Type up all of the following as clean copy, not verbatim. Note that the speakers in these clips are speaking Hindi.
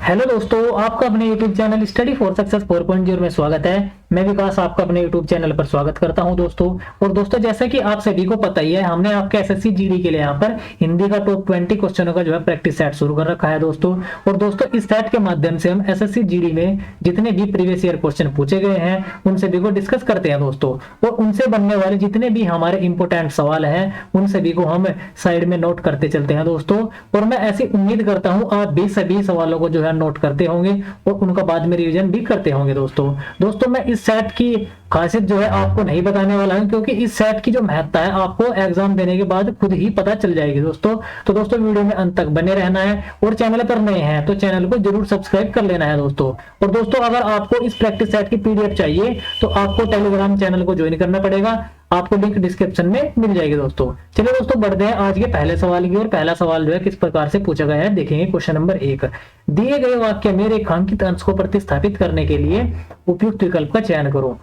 हेलो दोस्तों, आपका अपने YouTube channel study for success 4.0 में स्वागत है। मैं विकास आपका अपने YouTube चैनल पर स्वागत करता हूं दोस्तों। और दोस्तों, जैसा कि आप सभी को पता ही है, हमने आपके एसएससी जीडी के लिए यहाँ पर हिंदी का टॉप 20 क्वेश्चनों का जो है प्रैक्टिस सेट शुरू कर रखा है दोस्तों। और दोस्तों, इस सेट के माध्यम से हम एसएससी जीडी में जितने भी प्रीवियस ईयर क्वेश्चन पूछे गए हैं उन सभी को डिस्कस करते हैं दोस्तों। और उनसे बनने वाले जितने भी हमारे इंपोर्टेंट सवाल हैं उन सभी को हम साइड में नोट करते चलते हैं दोस्तों। और मैं ऐसी उम्मीद करता हूं आप भी सभी सवालों को जो है नोट करते होंगे और उनका बाद में रिवीजन भी करते होंगे दोस्तों मैं इस सेट की खासियत जो है आपको नहीं बताने वाला हूं, क्योंकि इस सेट की जो महत्ता है आपको एग्जाम देने के बाद खुद ही पता चल जाएगी दोस्तों। तो दोस्तों, वीडियो में अंत तक बने रहना है और चैनल पर नए हैं तो चैनल को जरूर सब्सक्राइब कर लेना है दोस्तों। और दोस्तों, अगर आपको इस प्रैक्टिस सेट की पीडीएफ चाहिए तो आपको टेलीग्राम चैनल को ज्वाइन करना पड़ेगा। आपको लिंक डिस्क्रिप्शन में मिल जाएगी दोस्तों। चलिए दोस्तों, बढ़ते हैं आज के पहले सवाल की ओर। पहला सवाल जो है किस प्रकार से पूछा गया है, देखेंगे। क्वेश्चन नंबर 1, दिए गए वाक्य में रेखांकित अंश को प्रतिस्थापित करने के लिए उपयुक्त विकल्प का चयन करो।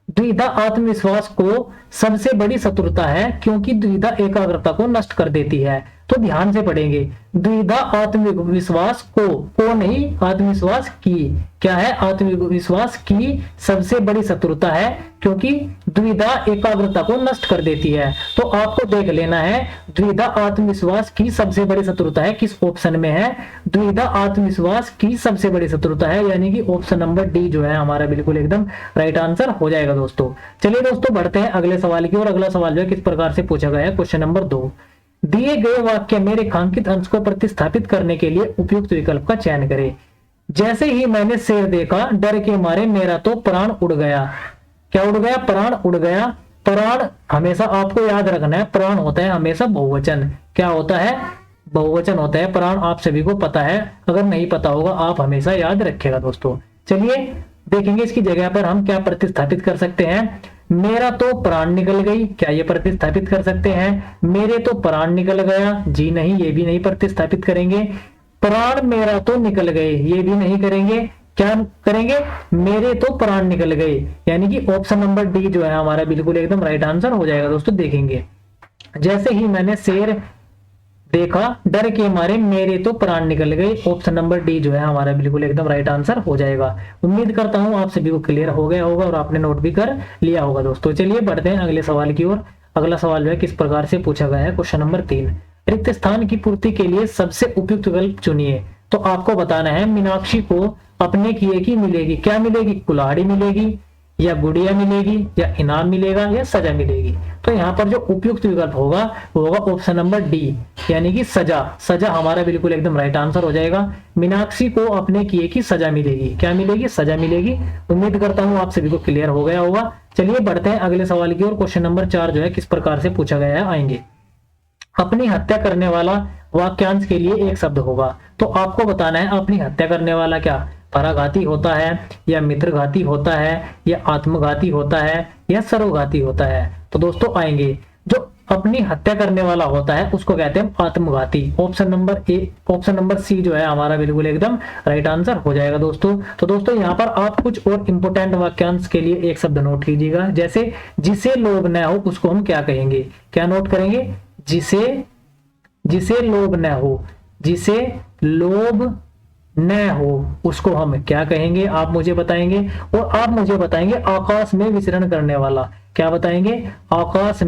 द्विधा आत्मविश्वास को सबसे बड़ी शत्रुता है क्योंकि द्विधा एकाग्रता को नष्ट कर देती है। तो ध्यान से पढ़ेंगे। द्विधा आत्मविश्वास को नहीं, आत्मविश्वास की क्या है, आत्मविश्वास की सबसे बड़ी शत्रुता है क्योंकि द्विधा एकाग्रता को नष्ट कर देती है। तो आपको देख लेना है द्विधा आत्मविश्वास की सबसे बड़ी शत्रुता है किस ऑप्शन में है। द्विधा आत्मविश्वास की सबसे बड़ी शत्रुता है, यानी कि ऑप्शन नंबर डी जो है हमारा बिल्कुल एकदम राइट आंसर हो जाएगा दोस्तों। चलिए दोस्तों, बढ़ते हैं अगले सवाल की ओर। अगला सवाल जो है किस प्रकार से पूछा गया है। क्वेश्चन नंबर 2, दिए गए वाक्य में रेखांकित अंश को प्रतिस्थापित करने के लिए उपयुक्त विकल्प का चयन करें। जैसे ही मैंने शेर देखा, डर के मारे मेरा तो प्राण उड़ गया। क्या उड़ गया? प्राण उड़ गया। प्राण हमेशा आपको याद रखना है, प्राण होता है हमेशा बहुवचन। क्या होता है? बहुवचन होता है प्राण। आप सभी को पता है, अगर नहीं पता होगा आप हमेशा याद रखिएगा दोस्तों। चलिए देखेंगे इसकी जगह पर हम क्या प्रतिस्थापित कर सकते हैं। मेरा तो प्राण निकल गई, क्या ये प्रतिस्थापित कर सकते हैं? मेरे तो प्राण निकल गया, जी नहीं, ये भी नहीं प्रतिस्थापित करेंगे। प्राण मेरा तो निकल गए, ये भी नहीं करेंगे। क्या करेंगे? मेरे तो प्राण निकल गए, यानी कि ऑप्शन नंबर डी जो है हमारा बिल्कुल एकदम राइट आंसर हो जाएगा दोस्तों। देखेंगे, जैसे ही मैंने शेर देखा, डर के मारे मेरे तो प्राण निकल गए। ऑप्शन नंबर डी जो है हमारा बिल्कुल एकदम राइट आंसर हो जाएगा। उम्मीद करता हूं आप सभी को क्लियर हो गया होगा और आपने नोट भी कर लिया होगा दोस्तों। चलिए बढ़ते हैं अगले सवाल की ओर। अगला सवाल जो है किस प्रकार से पूछा गया है। क्वेश्चन नंबर 3, रिक्त स्थान की पूर्ति के लिए सबसे उपयुक्त विकल्प चुनिए। तो आपको बताना है मीनाक्षी को अपने किए की मिलेगी। क्या मिलेगी? कुल्हाड़ी मिलेगी या गुड़िया मिलेगी या इनाम मिलेगा या सजा मिलेगी। तो यहाँ पर जो उपयुक्त विकल्प होगा वो होगा ऑप्शन नंबर डी, यानी कि सजा। सजा हमारा बिल्कुल एकदम राइट आंसर हो जाएगा। मीनाक्षी को अपने किए की सजा मिलेगी। क्या मिलेगी? सजा मिलेगी। उम्मीद करता हूँ आप सभी को क्लियर हो गया होगा। चलिए बढ़ते हैं अगले सवाल की ओर। क्वेश्चन नंबर 4 जो है किस प्रकार से पूछा गया है, आएंगे। अपनी हत्या करने वाला वाक्यांश के लिए एक शब्द होगा। तो आपको बताना है अपनी हत्या करने वाला क्या पराघाती होता है या मित्रघाती होता है या आत्मघाती होता है या सर्वघाती होता है। तो दोस्तों आएंगे, जो अपनी हत्या करने वाला होता है उसको कहते हैं आत्मघाती। ऑप्शन नंबर सी जो है हमारा बिल्कुल एकदम राइट आंसर हो जाएगा दोस्तों। तो दोस्तों यहाँ पर आप कुछ और इंपोर्टेंट वाक्यांश के लिए एक शब्द नोट कीजिएगा। जैसे जिसे लोभ न हो उसको हम क्या कहेंगे? क्या नोट करेंगे? जिसे लोभ न हो, जिसे लोभ न हो उसको हम क्या कहेंगे? आप मुझे बताएंगे। और आप मुझे बताएंगे आकाश में विचरण करने वाला। क्या बताएंगे? आकाश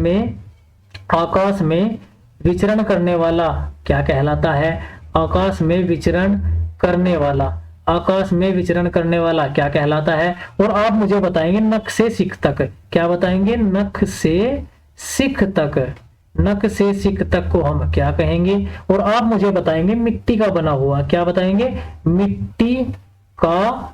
में विचरण करने वाला क्या कहलाता है? आकाश में विचरण करने वाला, आकाश में विचरण करने वाला क्या कहलाता है? और आप मुझे बताएंगे नख से सिख तक। क्या बताएंगे? नख से सिख तक, नख से सिख तक को हम क्या कहेंगे? और आप मुझे बताएंगे मिट्टी का बना हुआ। क्या बताएंगे? मिट्टी का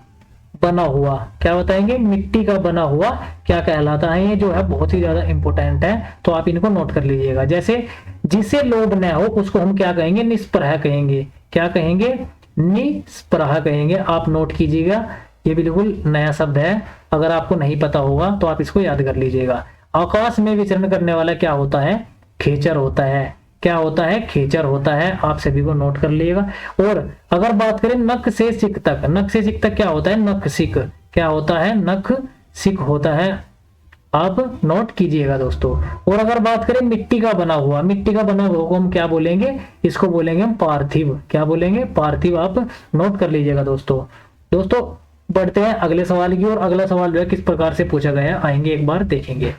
बना हुआ। क्या बताएंगे? मिट्टी का बना हुआ क्या कहलाता है? ये जो है बहुत ही ज्यादा इंपॉर्टेंट है, तो आप इनको नोट कर लीजिएगा। जैसे जिसे लोभ न हो उसको हम क्या कहेंगे? निष्प्रह कहेंगे। क्या कहेंगे? निष्प्रह कहेंगे। आप नोट कीजिएगा, ये बिल्कुल नया शब्द है। अगर आपको नहीं पता होगा तो आप इसको याद कर लीजिएगा। आकाश में विचरण करने वाला क्या होता है? खेचर होता है। क्या होता है? खेचर होता है। आप सभी को नोट कर लीजिएगा। और अगर बात करें नख से सिख तक, नख से सिख तक क्या होता है? नख सिख। क्या होता है? नख सिख होता है। आप नोट कीजिएगा दोस्तों। और अगर बात करें मिट्टी का बना हुआ, मिट्टी का बना हुआ को हम क्या बोलेंगे, इसको बोलेंगे हम पार्थिव। क्या बोलेंगे, पार्थिव। आप नोट कर लीजिएगा दोस्तों। दोस्तों बढ़ते हैं अगले सवाल की ओर। अगला सवाल जो है किस प्रकार से पूछा गया है, आएंगे एक बार देखेंगे।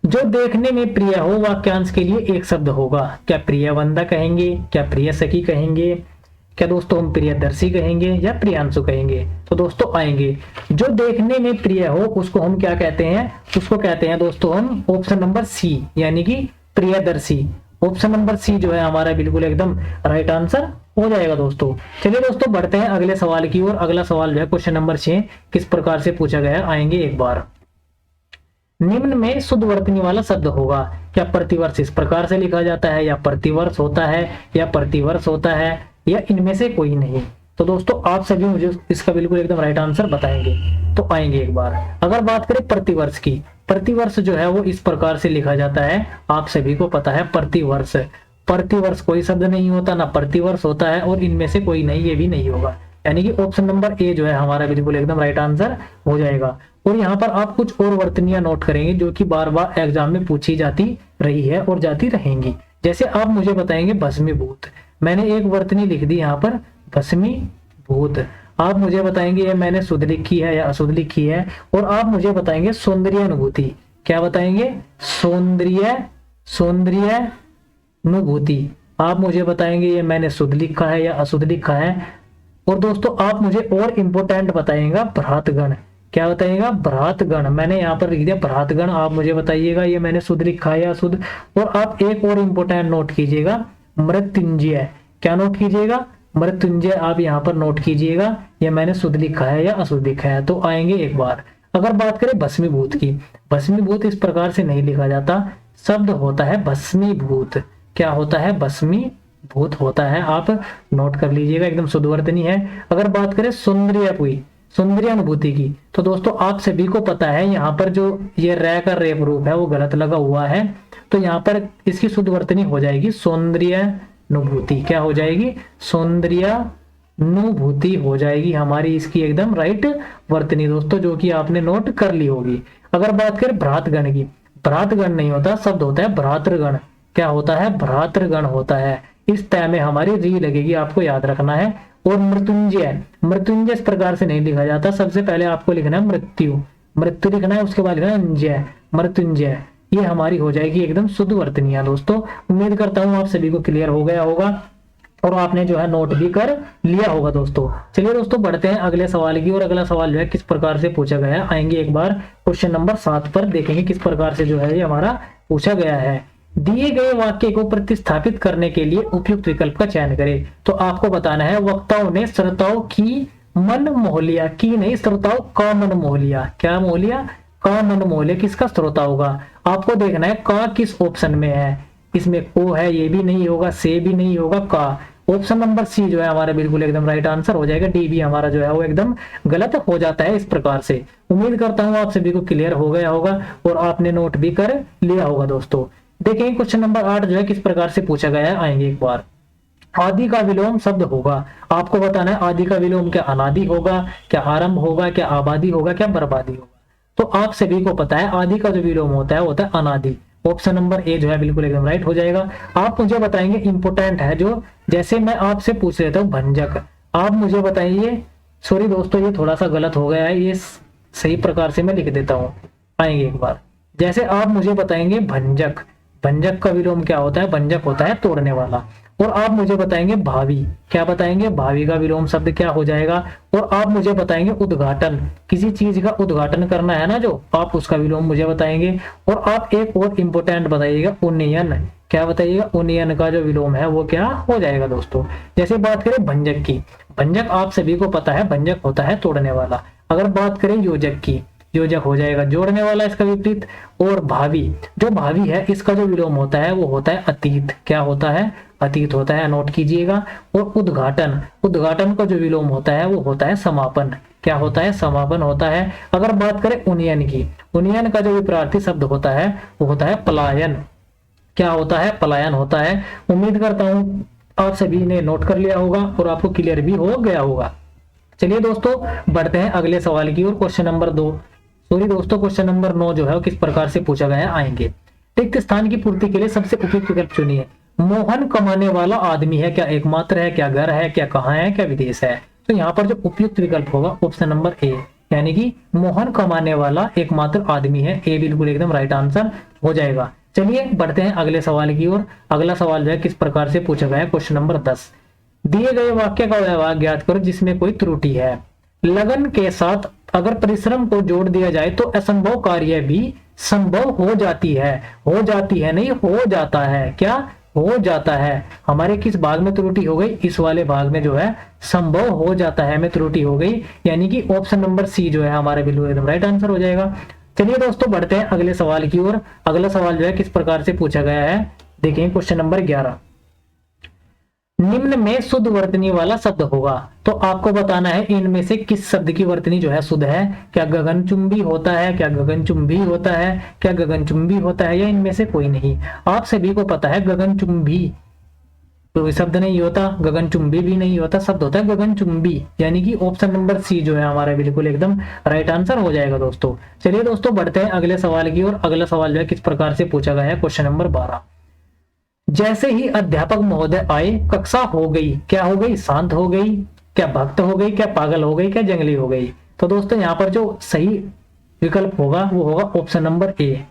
जो देखने में प्रिय हो वाक्यांश के लिए एक शब्द होगा। क्या प्रियवंदा कहेंगे, क्या प्रिय सखी कहेंगे, क्या दोस्तों हम प्रियदर्शी कहेंगे या प्रियांशु कहेंगे। तो दोस्तों आएंगे, जो देखने में प्रिय हो उसको हम क्या कहते हैं, उसको कहते हैं दोस्तों हम ऑप्शन नंबर सी यानी कि प्रियदर्शी। ऑप्शन नंबर सी जो है हमारा बिल्कुल एकदम राइट आंसर हो जाएगा दोस्तों। चलिए दोस्तों बढ़ते हैं अगले सवाल की ओर। अगला सवाल जो है क्वेश्चन नंबर 6 किस प्रकार से पूछा गया है, आएंगे एक बार। निम्न में शुद्ध वर्तनी वाला शब्द होगा। क्या प्रतिवर्ष इस प्रकार से लिखा जाता है, या प्रतिवर्ष होता है, या प्रतिवर्ष होता है, या इनमें से कोई नहीं। तो दोस्तों आप सभी मुझे इसका बिल्कुल एकदम राइट आंसर बताएंगे। तो आएंगे एक बार। अगर बात करें प्रतिवर्ष की, प्रतिवर्ष जो है वो इस प्रकार से लिखा जाता है, आप सभी को पता है प्रतिवर्ष। प्रतिवर्ष कोई शब्द नहीं होता, ना प्रतिवर्ष होता है, और इनमें से कोई नहीं, ये भी नहीं होगा। यानी कि ऑप्शन नंबर ए जो है हमारा बिल्कुल एकदम राइट आंसर हो जाएगा। और यहाँ पर आप कुछ और वर्तनियां नोट करेंगे जो कि बार बार एग्जाम में पूछी जाती रही है और जाती रहेंगी। जैसे आप मुझे बताएंगे भस्मीभूत, मैंने एक वर्तनी लिख दी यहाँ पर भस्मीभूत। आप मुझे बताएंगे ये मैंने शुद्ध लिखी है या अशुद्ध लिखी है। और आप मुझे बताएंगे सौंदर्यानुभूति, क्या बताएंगे, सौंदर्यानुभूति। आप मुझे बताएंगे ये मैंने शुद्ध लिखा है या अशुद्ध लिखा है। और दोस्तों आप मुझे और इंपोर्टेंट बताइएगा भ्रातगण, क्या बताइएगा, भ्रातगण। मैंने यहाँ पर लिख दिया भ्रातगण, आप मुझे बताइएगा ये मैंने शुद्ध लिखा है या अशुद्ध। और आप एक और इंपोर्टेंट नोट कीजिएगा मृत्युंजय, क्या नोट कीजिएगा, मृत्युंजय। आप यहाँ पर नोट कीजिएगा ये मैंने शुद्ध लिखा है या अशुद्ध लिखा है। तो आएंगे एक बार। अगर बात करें भस्मीभूत की, भस्मीभूत इस प्रकार से नहीं लिखा जाता, शब्द होता है भस्मीभूत। क्या होता है, भस्मीभूत होता है। आप नोट कर लीजिएगा, एकदम शुद्ध वर्तनी है। अगर बात करें सौंदर्यानुभूति की, तो दोस्तों आप सभी को पता है यहाँ पर जो ये रे का रेप रूप है वो गलत लगा हुआ है। तो यहाँ पर इसकी शुद्ध वर्तनी हो जाएगी सौंदर्यानुभूति। क्या हो जाएगी, सौंदर्यानुभूति हो जाएगी हमारी इसकी एकदम राइट वर्तनी दोस्तों, जो कि आपने नोट कर ली होगी। अगर बात करें भ्रातगण की, भ्रातगण नहीं होता, शब्द होता है भ्रातृगण। क्या होता है, भ्रातृगण होता है। इस तय में हमारी री लगेगी, आपको याद रखना है। और मृत्युंजय, मृत्युंजय इस प्रकार से नहीं लिखा जाता, सबसे पहले आपको लिखना है मृत्यु, मृत्यु लिखना है, उसके बाद लिखना है अंजय, मृत्युंजय। ये हमारी हो जाएगी एकदम शुद्ध वर्तनियां दोस्तों। उम्मीद करता हूं आप सभी को क्लियर हो गया होगा और आपने जो है नोट भी कर लिया होगा दोस्तों। चलिए दोस्तों बढ़ते हैं अगले सवाल की और। अगला सवाल जो है किस प्रकार से पूछा गया है, आएंगे एक बार क्वेश्चन नंबर 7 पर, देखेंगे किस प्रकार से जो है ये हमारा पूछा गया है। दिए गए वाक्य को प्रतिस्थापित करने के लिए उपयुक्त विकल्प का चयन करें। तो आपको बताना है वक्ताओं ने श्रोताओं की मन मोह लिया, की नहीं, श्रोताओं का मन मोह लिया। क्या मोह लिया, का मन मोह लिया। किसका श्रोता होगा, आपको देखना है का किस ऑप्शन में है। इसमें को है, ये भी नहीं होगा, से भी नहीं होगा, का। ऑप्शन नंबर सी जो है हमारा बिल्कुल एकदम राइट आंसर हो जाएगा। डी भी हमारा जो है वो एकदम गलत हो जाता है इस प्रकार से। उम्मीद करता हूं आप सभी को क्लियर हो गया होगा और आपने नोट भी कर लिया होगा दोस्तों। देखेंगे क्वेश्चन नंबर 8 जो है किस प्रकार से पूछा गया है, आएंगे एक बार। आदि का विलोम शब्द होगा। आपको बताना है आदि का विलोम क्या अनादि होगा, क्या आरंभ होगा, क्या आबादी होगा, क्या बर्बादी होगा। तो आप सभी को पता है आदि का जो विलोम होता है अनादि। ऑप्शन नंबर ए जो है बिल्कुल एकदम राइट हो जाएगा। आप मुझे बताएंगे इंपोर्टेंट है जो, जैसे मैं आपसे पूछ लेता हूँ भंजक, आप मुझे बताइए, सॉरी दोस्तों ये थोड़ा सा गलत हो गया है, ये सही प्रकार से मैं लिख देता हूँ। आएंगे एक बार। जैसे आप मुझे बताएंगे भंजक, भंजक का विलोम क्या होता है, भंजक होता है तोड़ने वाला। और आप मुझे बताएंगे भावी, क्या बताएंगे, भावी का विलोम शब्द क्या हो जाएगा। और आप मुझे बताएंगे उद्घाटन, किसी चीज का उद्घाटन करना है ना जो, आप उसका विलोम मुझे बताएंगे। और आप एक और इंपोर्टेंट बताइएगा उन्नयन, क्या बताइएगा, उन्नयन का जो विलोम है वो क्या हो जाएगा दोस्तों। जैसे बात करें भंजक की, भंजक आप सभी को पता है भंजक होता है तोड़ने वाला। अगर बात करें योजक की, योजक हो जाएगा जोड़ने वाला, इसका विपरीत। और भावी, जो भावी है इसका जो विलोम होता है वो होता है अतीत, क्या होता है, अतीत होता है, नोट कीजिएगा। और उद्घाटन, उद्घाटन का जो विलोम होता है वो होता है समापन, क्या होता है, समापन होता है। अगर बात करें उन्नयन की, उन्नयन का जो विपरीत शब्द होता है वो होता है पलायन, क्या होता है, पलायन होता है। उम्मीद करता हूँ आप सभी ने नोट कर लिया होगा और आपको क्लियर भी हो गया होगा। चलिए दोस्तों बढ़ते हैं अगले सवाल की ओर। क्वेश्चन नंबर 2 सॉरी दोस्तों, क्वेश्चन नंबर 9 जो है वो किस प्रकार से पूछा गया है आएंगे। रिक्त स्थान की पूर्ति के लिए सबसे उपयुक्त विकल्प चुनिए। मोहन कमाने वाला आदमी है, क्या एकमात्र है, क्या घर है, क्या कहाँ है, क्या विदेश है। तो यहाँ पर जो उपयुक्त विकल्प होगा ऑप्शन नंबर ए, यानी कि मोहन कमाने वाला एकमात्र आदमी है। ए बिल्कुल एकदम राइट आंसर हो जाएगा। चलिए बढ़ते हैं अगले सवाल की ओर। अगला सवाल जो है किस प्रकार से पूछा गया है, क्वेश्चन नंबर 10, दिए गए वाक्य का व्यवहार ज्ञात करो जिसमें कोई त्रुटि है। लगन के साथ अगर परिश्रम को जोड़ दिया जाए तो असंभव कार्य भी संभव हो जाती है। हो जाती है नहीं, हो जाता है। क्या हो जाता है? हमारे किस भाग में त्रुटि हो गई? इस वाले भाग में जो है संभव हो जाता है में त्रुटि हो गई, यानी कि ऑप्शन नंबर सी जो है हमारा बिल्कुल एकदम राइट आंसर हो जाएगा। चलिए दोस्तों बढ़ते हैं अगले सवाल की ओर। अगला सवाल जो है किस प्रकार से पूछा गया है, देखिए क्वेश्चन नंबर 11, निम्न में शुद्ध वर्तनी वाला शब्द होगा। तो आपको बताना है इनमें से किस शब्द की वर्तनी जो है शुद्ध है। क्या गगनचुंबी होता है, क्या गगनचुंबी होता है, क्या गगनचुंबी होता है, या इनमें से कोई नहीं। आप सभी को पता है गगनचुंबी तो शब्द नहीं होता, गगनचुंबी भी नहीं होता, शब्द होता है गगनचुंबी, यानी कि ऑप्शन नंबर सी जो है हमारा बिल्कुल एकदम राइट आंसर हो जाएगा दोस्तों। चलिए दोस्तों बढ़ते हैं अगले सवाल की ओर। अगला सवाल जो है किस प्रकार से पूछा गया है, क्वेश्चन नंबर 12, जैसे ही अध्यापक महोदय आए कक्षा हो गई। क्या हो गई? शांत हो गई। क्या भक्त हो गई, क्या पागल हो गई, क्या जंगली हो गई। तो दोस्तों यहाँ पर जो सही विकल्प होगा वो होगा ऑप्शन नंबर ए,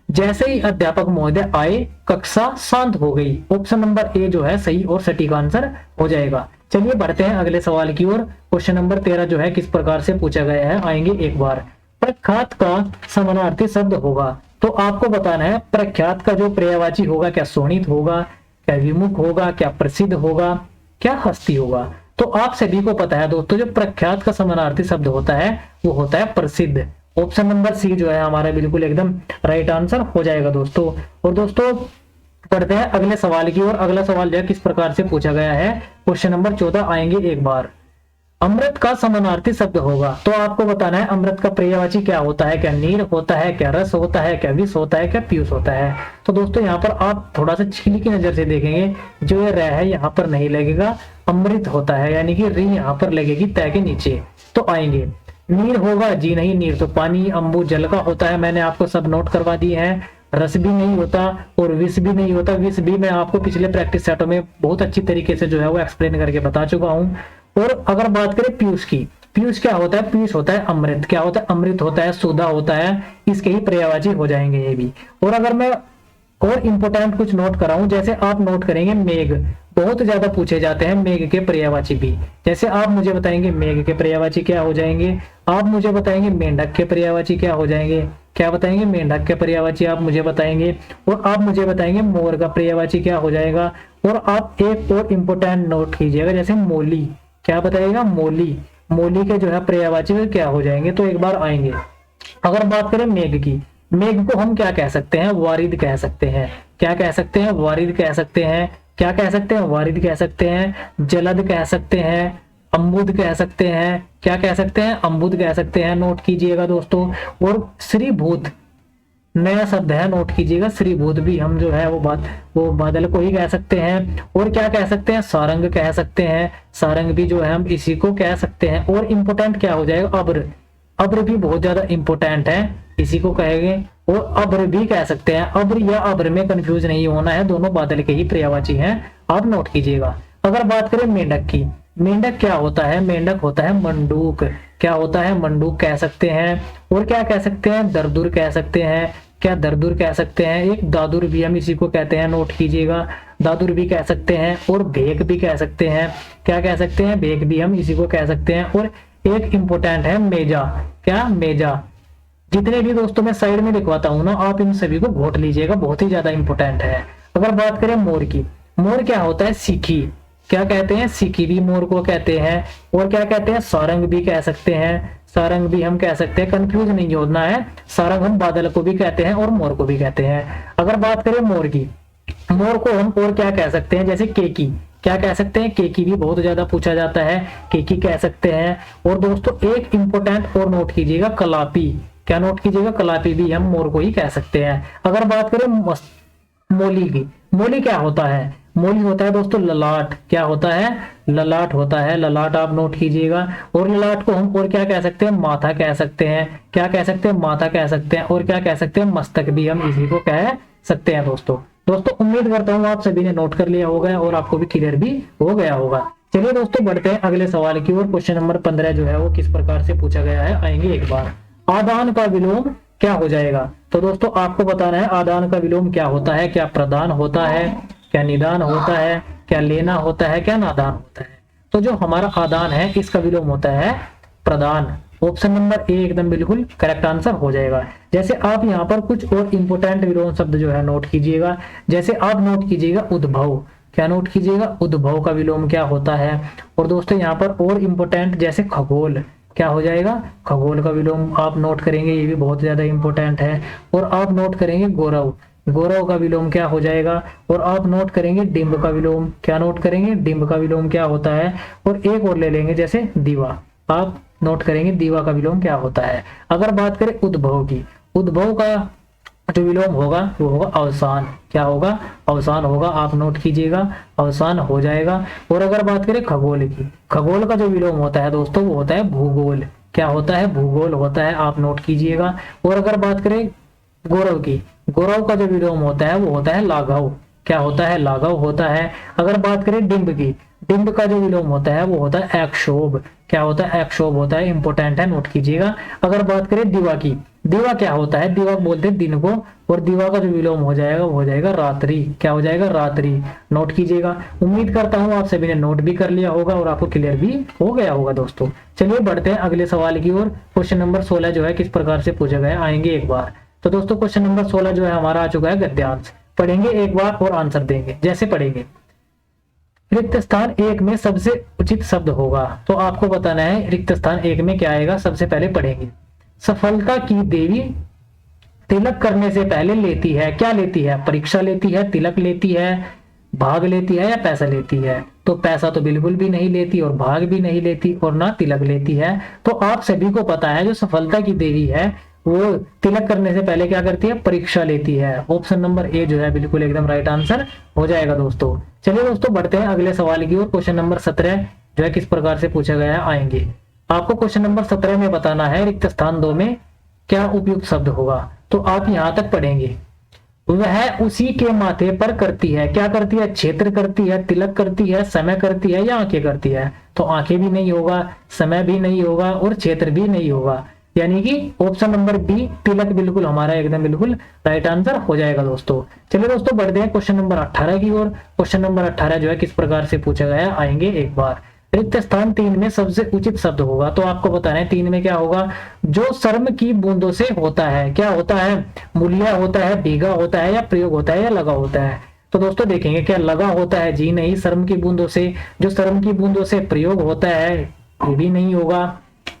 जैसे ही अध्यापक महोदय आए कक्षा शांत हो गई। ऑप्शन नंबर ए जो है सही और सटीक आंसर हो जाएगा। चलिए बढ़ते हैं अगले सवाल की ओर। क्वेश्चन नंबर 13 जो है किस प्रकार से पूछा गया है आएंगे एक बार। प्रख्यात का समानार्थी शब्द होगा। तो आपको बताना है प्रख्यात का जो पर्यायवाची होगा, क्या शोणित होगा, क्या विमुख होगा, क्या प्रसिद्ध होगा, क्या हस्ती होगा। तो आप सभी को पता है दोस्तों जो प्रख्यात का समानार्थी शब्द होता है वो होता है प्रसिद्ध। ऑप्शन नंबर सी जो है हमारा बिल्कुल एकदम राइट आंसर हो जाएगा दोस्तों। और दोस्तों पढ़ते हैं अगले सवाल की ओर। अगला सवाल जो है किस प्रकार से पूछा गया है, क्वेश्चन नंबर 14 आएंगे एक बार। अमृत का समानार्थी शब्द होगा। तो आपको बताना है अमृत का पर्यायवाची क्या होता है। क्या नीर होता है, क्या रस होता है, क्या विष होता है, क्या पीयूष होता है। तो दोस्तों यहाँ पर आप थोड़ा सा छिली की नजर से देखेंगे, जो ये रह है यहाँ पर नहीं लगेगा, अमृत होता है, यानी कि री यहाँ पर लगेगी तय के नीचे। तो आएंगे नीर होगा, जी नहीं, नीर तो पानी अम्बु जल का होता है, मैंने आपको सब नोट करवा दिए हैं। रस भी नहीं होता और विष भी नहीं होता। विष भी मैं आपको पिछले प्रैक्टिस सेटों में बहुत अच्छी तरीके से जो है वो एक्सप्लेन करके बता चुका हूँ। और अगर बात करें पीयूष की, पीयूष क्या होता है? पीयूष होता है अमृत। क्या होता है? अमृत होता है, सुधा होता है, इसके ही पर्यायवाची हो जाएंगे ये भी। और अगर मैं और इंपोर्टेंट कुछ नोट कराऊं, जैसे आप नोट करेंगे मेघ, बहुत ज्यादा पूछे जाते हैं मेघ के पर्यायवाची भी। जैसे आप मुझे बताएंगे मेघ के पर्यायवाची क्या हो जाएंगे, आप मुझे बताएंगे मेंढक के पर्यायवाची क्या हो जाएंगे, क्या बताएंगे मेंढक के पर्यायवाची आप मुझे बताएंगे, और आप मुझे बताएंगे मोर का पर्यायवाची क्या हो जाएगा। और आप एक और इंपोर्टेंट नोट कीजिएगा, जैसे मोली, क्या बताइएगा? मोली, मोली के जो है पर्यायवाची क्या हो जाएंगे। तो एक बार आएंगे। अगर बात करें मेघ की, मेघ को हम क्या कह सकते हैं? वारिद कह सकते हैं। क्या कह सकते हैं? वारिद कह सकते हैं। क्या कह सकते हैं? वारिद कह सकते हैं। जलद कह सकते हैं, अम्बुद कह सकते हैं। क्या कह सकते हैं? अम्बुद कह सकते हैं, नोट कीजिएगा दोस्तों। और श्रीभूत नया शब्द है, नोट कीजिएगा। श्रीभूत भी हम जो है वो बादल को ही कह सकते हैं। और क्या कह सकते हैं? सारंग कह सकते हैं, सारंग भी जो है हम इसी को कह सकते हैं। और इम्पोर्टेंट क्या हो जाएगा? अब्र, अब्र भी बहुत ज्यादा इंपोर्टेंट है, इसी को कहेंगे। और अब्र भी कह सकते हैं। अब्र या अब्र में कंफ्यूज नहीं होना है, दोनों बादल के ही पर्यायवाची हैं, आप नोट कीजिएगा। अगर बात करें मेंढक की, मेंढक क्या होता है? मेंढक होता है मंडूक। क्या होता है? मंडूक कह सकते हैं। और क्या कह सकते हैं? दरदुर कह सकते हैं। क्या दरदुर कह सकते हैं? एक दादुर भी हम इसी को कहते हैं, नोट कीजिएगा। दादुर भी कह सकते हैं। और भेक भी कह सकते हैं। क्या कह सकते हैं? भेक भी हम इसी को कह सकते हैं। और एक इंपोर्टेंट है मेजा। क्या? मेजा। जितने भी दोस्तों मैं साइड में लिखवाता हूं ना, आप इन सभी को घोट लीजिएगा, बहुत ही ज्यादा इंपोर्टेंट है। अगर बात करें मोर की, मोर क्या होता है? सीखी। क्या कहते हैं? सीखी भी मोर को कहते हैं। और क्या कहते हैं? सारंग भी कह सकते हैं, सारंग भी हम कह सकते हैं, कंफ्यूज नहीं होना है। सारंग हम बादल को भी कहते हैं और मोर को भी कहते हैं। अगर बात करें मोर की, मोर को हम और क्या कह सकते हैं? जैसे केकी, क्या कह सकते हैं? केकी भी बहुत ज्यादा पूछा जाता है, केकी कह सकते हैं। और दोस्तों एक इंपोर्टेंट और नोट कीजिएगा, कलापी। क्या नोट कीजिएगा? कलापी भी हम मोर को ही कह सकते हैं। अगर बात करें मोली की, मोली क्या होता है? मूली होता है दोस्तों ललाट, क्या होता है, ललाट होता है, ललाट आप नोट कीजिएगा। और ललाट को हम और क्या कह सकते हैं, माथा कह सकते हैं, क्या कह सकते हैं, माथा कह सकते हैं, और क्या कह सकते हैं, मस्तक भी हम इसी को कह सकते हैं दोस्तों। दोस्तों उम्मीद करता हूँ आप सभी ने नोट कर लिया होगा और आपको भी क्लियर भी हो गया होगा। चलिए दोस्तों बढ़ते हैं अगले सवाल की ओर। क्वेश्चन नंबर 15 जो है वो किस प्रकार से पूछा गया है, आएंगे एक बार। आदान का विलोम क्या हो जाएगा? तो दोस्तों आपको बताना है आदान का विलोम क्या होता है, क्या प्रदान होता है, क्या निदान होता है, क्या लेना होता है, क्या नादान होता है। तो जो हमारा आदान है इसका विलोम होता है प्रदान। ऑप्शन नंबर ए एकदम बिल्कुल करेक्ट आंसर हो जाएगा। जैसे आप यहाँ पर कुछ और इंपोर्टेंट विलोम शब्द जो है नोट कीजिएगा। जैसे आप नोट कीजिएगा उद्भव, क्या नोट कीजिएगा, उद्भव का विलोम क्या होता है। और दोस्तों यहाँ पर और इंपोर्टेंट जैसे खगोल, क्या हो जाएगा, खगोल का विलोम आप नोट करेंगे, ये भी बहुत ज्यादा इंपॉर्टेंट है। और आप नोट करेंगे गौरव, गौरव का विलोम क्या हो जाएगा। और आप नोट करेंगे डिंब का विलोम, क्या नोट करेंगे, डिंब का विलोम क्या होता है। और एक और ले लेंगे जैसे दीवा, आप नोट करेंगे दीवा का विलोम क्या होता है। अगर बात करें उद्भव की, उद्भव का जो विलोम होगा वो होगा अवसान, क्या होगा, अवसान होगा, आप नोट कीजिएगा, अवसान हो जाएगा। और अगर बात करें खगोल की, खगोल का जो विलोम होता है दोस्तों वो होता है भूगोल, क्या होता है, भूगोल होता है, आप नोट कीजिएगा। और अगर बात करें गौरव की, गौरव का जो विलोम होता है वो होता है लाघव, क्या होता है, लाघव होता है। अगर बात करें डिंब की, डिंब का जो विलोम होता है वो होता है एक्शोभ, क्या होता है, एक्शोभ होता है, इंपोर्टेंट है, नोट कीजिएगा। अगर बात करें दिवा की, दिवा क्या होता है, दिवा बोलते हैं दिन को। और दिवा का जो विलोम हो जाएगा वो हो जाएगा रात्रि, क्या हो जाएगा, रात्रि, नोट कीजिएगा। उम्मीद करता हूँ आप सभी ने नोट भी कर लिया होगा और आपको क्लियर भी हो गया होगा दोस्तों। चलिए बढ़ते हैं अगले सवाल की ओर। क्वेश्चन नंबर 16 जो है किस प्रकार से पूछा गया, आएंगे एक बार। तो दोस्तों क्वेश्चन नंबर 16 जो है हमारा आ चुका है गद्यांश। पढ़ेंगे एक बार और आंसर देंगे। जैसे पढ़ेंगे, रिक्त स्थान एक में सबसे उचित शब्द होगा। तो आपको बताना है रिक्त स्थान एक में क्या आएगा। सबसे पहले पढ़ेंगे, सफलता की देवी तिलक करने से पहले लेती है, क्या लेती है, परीक्षा लेती है, तिलक लेती है, भाग लेती है या पैसा लेती है। तो पैसा तो बिल्कुल भी नहीं लेती और भाग भी नहीं लेती और ना तिलक लेती है। तो आप सभी को पता है जो सफलता की देवी है वो तिलक करने से पहले क्या करती है, परीक्षा लेती है। ऑप्शन नंबर ए जो है बिल्कुल एकदम राइट आंसर हो जाएगा दोस्तों। चलिए दोस्तों बढ़ते हैं अगले सवाल की ओर। क्वेश्चन नंबर 17 जो है किस प्रकार से पूछा गया है, आएंगे। आपको क्वेश्चन नंबर 17 में बताना है रिक्त स्थान 2 में क्या उपयुक्त शब्द होगा। तो आप यहां तक पढ़ेंगे, वह उसी के माथे पर करती है, क्या करती है, क्षेत्र करती है, तिलक करती है, समय करती है या आंखें करती है। तो आंखें भी नहीं होगा, समय भी नहीं होगा और क्षेत्र भी नहीं होगा, यानी कि ऑप्शन नंबर बी तिलक बिल्कुल हमारा एकदम बिल्कुल राइट आंसर हो जाएगा दोस्तों। चलिए दोस्तों बढ़ते हैं क्वेश्चन नंबर 18 की ओर। क्वेश्चन नंबर 18 जो है किस प्रकार से पूछा गया है, आएंगे एक बार। रिक्त स्थान 3 में सबसे उचित शब्द होगा। तो आपको बताना है 3 में क्या होगा, जो शर्म की बूंदों से होता है, क्या होता है, मूल्य होता है, भीगा होता है या प्रयोग होता है या लगा होता है। तो दोस्तों देखेंगे क्या लगा होता है, जी नहीं, शर्म की बूंदों से, जो शर्म की बूंदों से प्रयोग होता है ये भी नहीं होगा।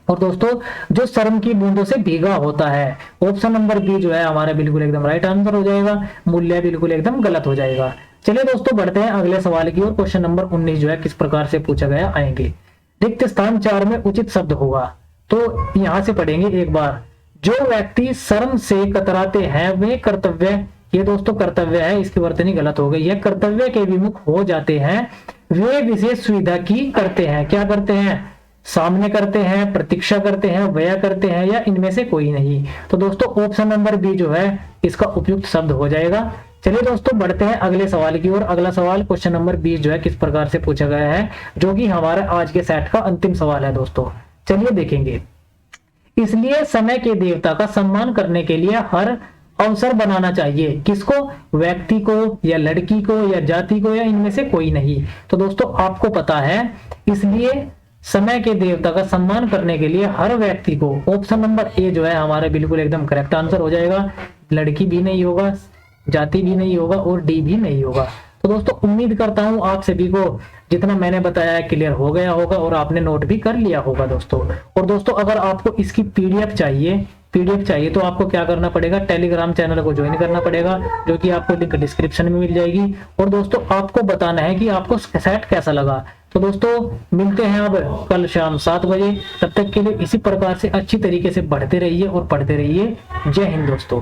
और दोस्तों जो शर्म की बूंदों से भीगा होता है, ऑप्शन नंबर बी जो है हमारा बिल्कुल एकदम राइट आंसर हो जाएगा, मूल्य बिल्कुल एकदम गलत हो जाएगा। चलिए दोस्तों बढ़ते हैं अगले सवाल की ओर। क्वेश्चन नंबर 19 जो है किस प्रकार से पूछा गया, आएंगे। रिक्त स्थान 4 में उचित शब्द होगा। तो यहां से पढ़ेंगे एक बार, जो व्यक्ति शर्म से कतराते हैं वे कर्तव्य, ये दोस्तों कर्तव्य है, इसकी वर्तनी गलत हो गई है, कर्तव्य के विमुख हो जाते हैं वे विशेष सुविधा की करते हैं, क्या करते हैं, सामने करते हैं, प्रतीक्षा करते हैं, व्यय करते हैं या इनमें से कोई नहीं। तो दोस्तों ऑप्शन नंबर बी जो है इसका उपयुक्त शब्द हो जाएगा। चलिए दोस्तों बढ़ते हैं अगले सवाल की ओर। अगला सवाल क्वेश्चन नंबर 20 जो है किस प्रकार से पूछा गया है, जो कि हमारा आज के सेट का अंतिम सवाल है दोस्तों। चलिए देखेंगे, इसलिए समय के देवता का सम्मान करने के लिए हर अवसर बनाना चाहिए, किसको, व्यक्ति को या लड़की को या जाति को या इनमें से कोई नहीं। तो दोस्तों आपको पता है इसलिए समय के देवता का सम्मान करने के लिए हर व्यक्ति को, ऑप्शन नंबर ए जो है हमारा बिल्कुल एकदम करेक्ट आंसर हो जाएगा। लड़की भी नहीं होगा, जाति भी नहीं होगा और डी भी नहीं होगा। तो दोस्तों उम्मीद करता हूं आप सभी को जितना मैंने बताया है क्लियर हो गया होगा और आपने नोट भी कर लिया होगा दोस्तों। और दोस्तों अगर आपको इसकी पीडीएफ चाहिए तो आपको क्या करना पड़ेगा, टेलीग्राम चैनल को ज्वाइन करना पड़ेगा, जो कि आपको लिंक डिस्क्रिप्शन में मिल जाएगी। और दोस्तों आपको बताना है कि आपको सेट कैसा लगा। तो दोस्तों मिलते हैं अब कल शाम 7 बजे, तब तक के लिए इसी प्रकार से अच्छी तरीके से बढ़ते रहिए और पढ़ते रहिए। जय हिंद दोस्तों।